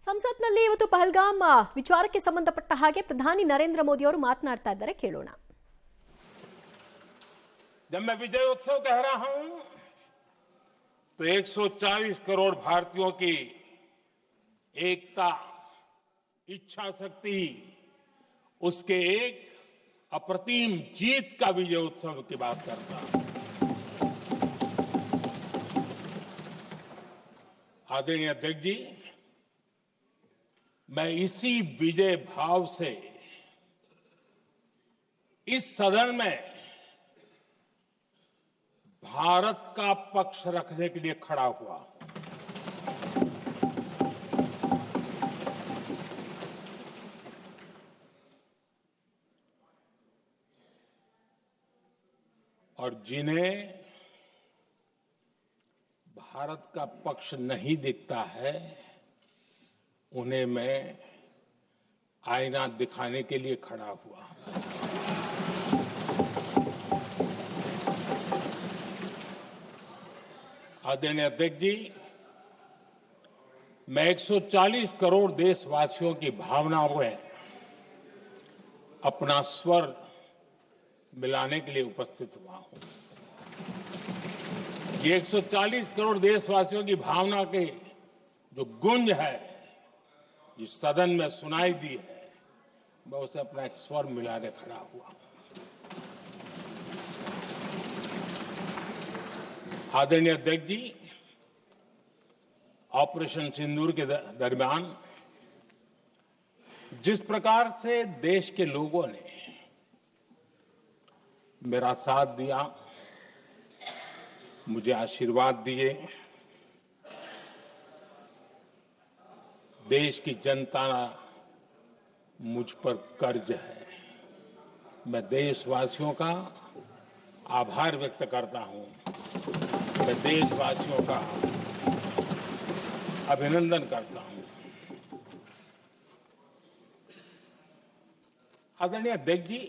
ಸಂಸತ್ನಲ್ಲಿ ಇವತ್ತು ಪಹಲ್ಗಾಮ್ ವಿಚಾರಕ್ಕೆ ಸಂಬಂಧಪಟ್ಟ ಹಾಗೆ ಪ್ರಧಾನಿ ನರೇಂದ್ರ ಮೋದಿ ಅವರು ಮಾತನಾಡ್ತಾ ಇದ್ದಾರೆ, ಕೇಳೋಣ. जब मैं विजय उत्सव कह रहा हूं तो 140 करोड़ भारतीयों की एकता, इच्छा शक्ति, उसके एक अप्रतिम जीत का विजय उत्सव की बात करता हूं. आदरणीय अध्यक्ष जी, मैं इसी विजय भाव से इस सदन में भारत का पक्ष रखने के लिए खड़ा हुआ. और जिन्हें भारत का पक्ष नहीं दिखता है उन्हें मैं आईना दिखाने के लिए खड़ा हुआ. आदरणीय अध्यक्ष जी, मैं 140 करोड़ देशवासियों की भावनाओं में अपना स्वर मिलाने के लिए उपस्थित हुआ हूं. ये 140 करोड़ देशवासियों की भावना के जो गुंज है, जिस सदन में सुनाई दी है, मैं उसे अपना एक स्वर मिलाने खड़ा हुआ. आदरणीय अध्यक्ष जी, ऑपरेशन सिंदूर के दरमियान जिस प्रकार से देश के लोगों ने मेरा साथ दिया, मुझे आशीर्वाद दिए, देश की जनता मुझ पर कर्ज है. मैं देशवासियों का आभार व्यक्त करता हूं. मैं देशवासियों का अभिनंदन करता हूं. आदरणीय अध्यक्ष जी,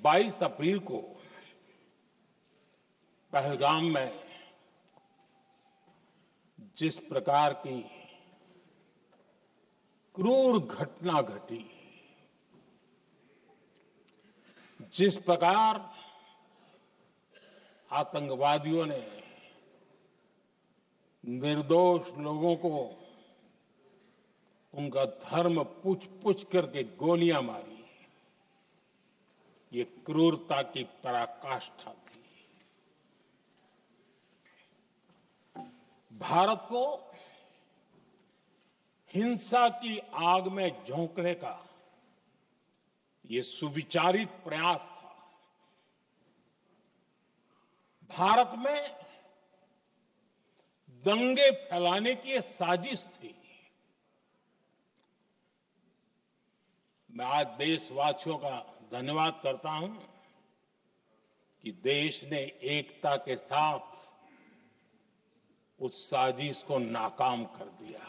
22 अप्रैल को पहलगाम में जिस प्रकार की क्रूर घटना घटी, जिस प्रकार आतंकवादियों ने निर्दोष लोगों को उनका धर्म पूछ पूछ करके गोलियां मारी, ये क्रूरता की पराकाष्ठा थी. भारत को हिंसा की आग में झोंकने का ये सुविचारित प्रयास था. भारत में दंगे फैलाने की ये साजिश थी. मैं आज देशवासियों का धन्यवाद करता हूं कि देश ने एकता के साथ उस साजिश को नाकाम कर दिया.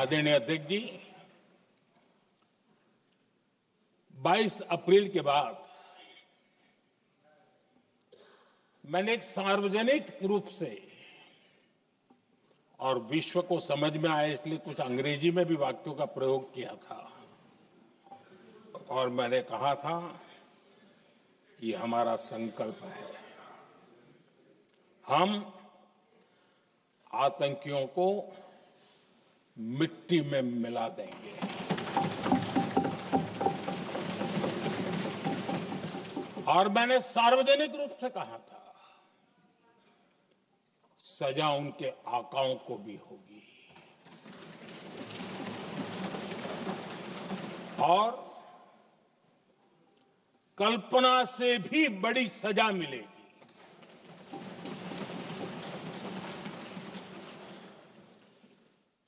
आदरणीय अध्यक्ष जी, 22 अप्रैल के बाद मैंने एक सार्वजनिक रूप से, और विश्व को समझ में आए इसलिए कुछ अंग्रेजी में भी वाक्यों का प्रयोग किया था, और मैंने कहा था ये हमारा संकल्प है, हम आतंकियों को मिट्टी में मिला देंगे. और मैंने सार्वजनिक रूप से कहा था सजा उनके आकाओं को भी होगी, और कल्पना से भी बड़ी सजा मिलेगी.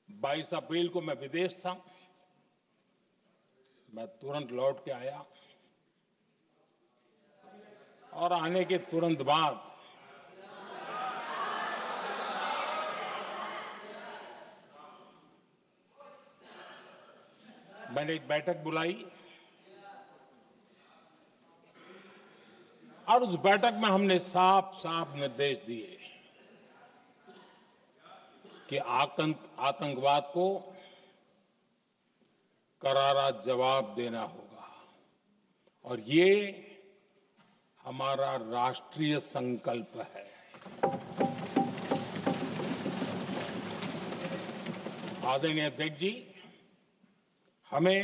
22 अप्रैल को मैं विदेश था. मैं तुरंत लौट के आया, और आने के तुरंत बाद मैंने एक बैठक बुलाई और उस बैठक में हमने साफ साफ निर्देश दिए कि आतंकवाद को करारा जवाब देना होगा और ये हमारा राष्ट्रीय संकल्प है। आदरणीय अध्यक्ष जी, हमें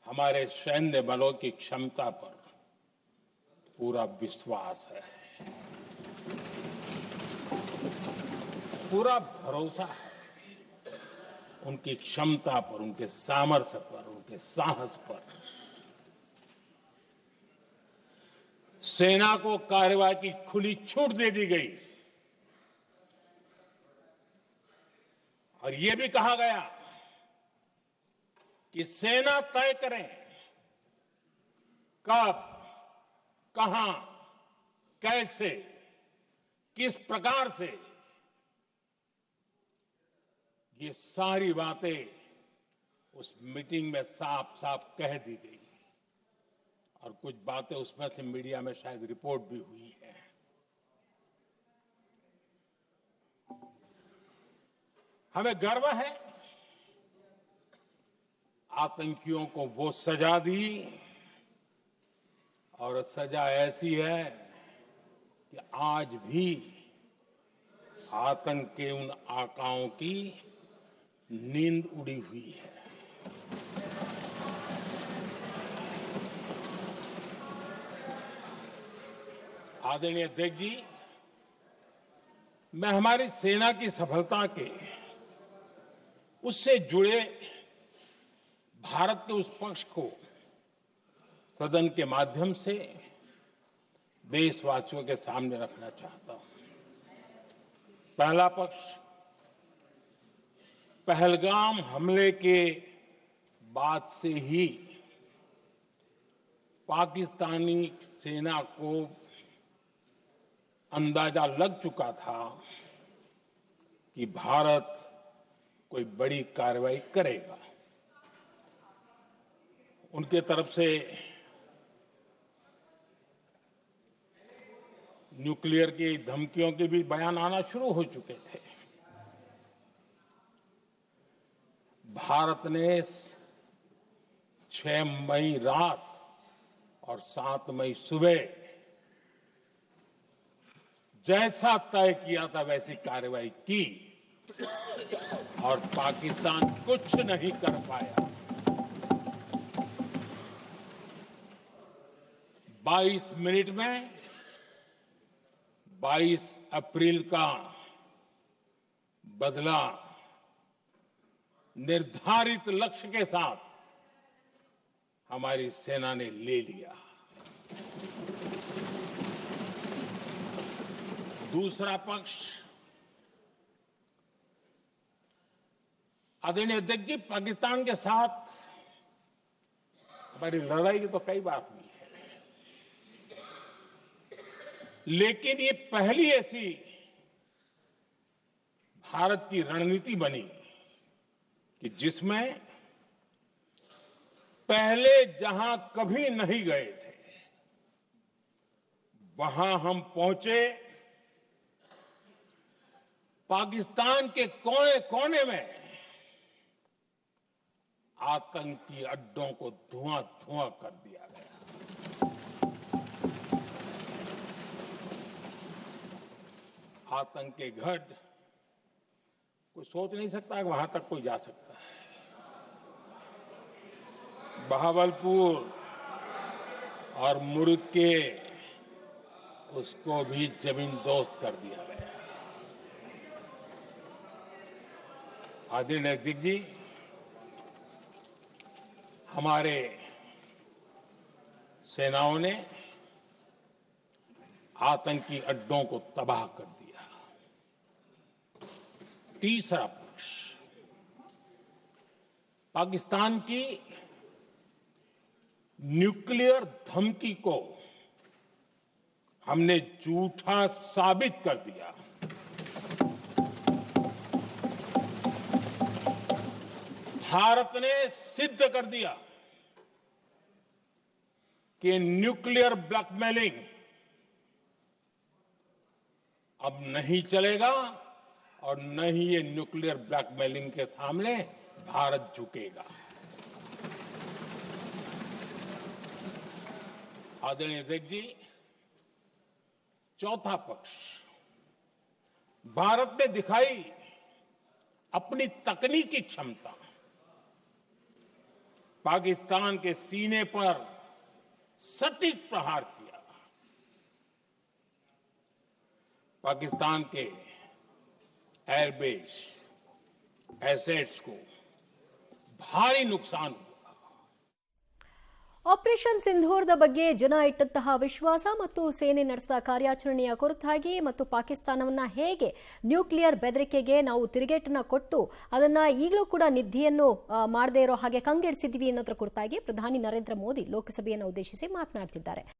हमारे सैन्य बलों की क्षमता पर पूरा विश्वास है, पूरा भरोसा है उनकी क्षमता पर, उनके सामर्थ्य पर, उनके साहस पर। सेना को कार्रवाई की खुली छूट दे दी गई और यह भी कहा गया कि सेना तय करें कब, कहां, कैसे, किस प्रकार से। ये सारी बातें उस मीटिंग में साफ साफ कह दी गई और कुछ बातें उसमें से मीडिया में शायद रिपोर्ट भी हुई है। हमें गर्व है आतंकियों को वो सजा दी और सजा ऐसी है कि आज भी आतंक के उन आकाओं की नींद उड़ी हुई है। आदरणीय अध्यक्ष जी, मैं हमारी सेना की सफलता के उससे जुड़े भारत के उस पक्ष को सदन के माध्यम से देशवासियों के सामने रखना चाहता हूं। पहला पक्ष, पहलगाम हमले के बाद से ही पाकिस्तानी सेना को अंदाजा लग चुका था कि भारत कोई बड़ी कार्रवाई करेगा। उनके तरफ से न्यूक्लियर की धमकियों के भी बयान आना शुरू हो चुके थे। भारत ने 6 मई रात और 7 मई सुबह जैसा तय किया था वैसी कार्रवाई की और पाकिस्तान कुछ नहीं कर पाया। 22 मिनट में 22 अप्रैल का बदला निर्धारित लक्ष्य के साथ हमारी सेना ने ले लिया। दूसरा पक्ष, आदरणीय अध्यक्ष जी, पाकिस्तान के साथ हमारी लड़ाई की तो कई बार हुई है, लेकिन ये पहली ऐसी भारत की रणनीति बनी कि जिसमें पहले जहां कभी नहीं गए थे वहां हम पहुंचे। पाकिस्तान के कोने कोने में आतंकी अड्डों को धुआं धुआं कर दिया गया। आतंक के गढ़ कोई सोच नहीं सकता कि वहां तक कोई जा सकता है। बहावलपुर और मुर्ग उसको भी जमीन दोस्त कर दिया गया। आदरणीय अध्यक्ष जी, हमारे सेनाओं ने आतंकी अड्डों को तबाह कर दिया। तीसरा पक्ष, पाकिस्तान की न्यूक्लियर धमकी को हमने झूठा साबित कर दिया। भारत ने सिद्ध कर दिया कि न्यूक्लियर ब्लैकमेलिंग अब नहीं चलेगा और न ही ये न्यूक्लियर ब्लैकमेलिंग के सामने भारत झुकेगा। आदरणीय अध्यक्ष जी, चौथा पक्ष, भारत ने दिखाई अपनी तकनीकी क्षमता। पाकिस्तान के सीने पर सटीक प्रहार किया। पाकिस्तान के एयरबेस एसेट्स को भारी नुकसान हुआ। ಆಪರೇಷನ್ ಸಿಂಧೂರದ ಬಗ್ಗೆ ಜನ ಇಟ್ಟಂತಹ ವಿಶ್ವಾಸ ಮತ್ತು ಸೇನೆ ನಡೆಸಿದ ಕಾರ್ಯಾಚರಣೆಯ ಕುರಿತಾಗಿ ಮತ್ತು ಪಾಕಿಸ್ತಾನವನ್ನ ಹೇಗೆ ನ್ಯೂಕ್ಲಿಯರ್ ಬೆದರಿಕೆಗೆ ನಾವು ತಿರುಗೇಟನ್ನ ಕೊಟ್ಟು ಅದನ್ನ ಈಗಲೂ ಕೂಡ ನಿಧಿಯನ್ನು ಮಾಡದೇ ಇರೋ ಹಾಗೆ ಕಂಗೆಡಿಸಿದ್ದೀವಿ ಅನ್ನೋದರ ಕುರಿತಾಗಿ ಪ್ರಧಾನಿ ನರೇಂದ್ರ ಮೋದಿ ಲೋಕಸಭೆಯನ್ನು ಉದ್ದೇಶಿಸಿ ಮಾತನಾಡ್ತಿದ್ದಾರೆ.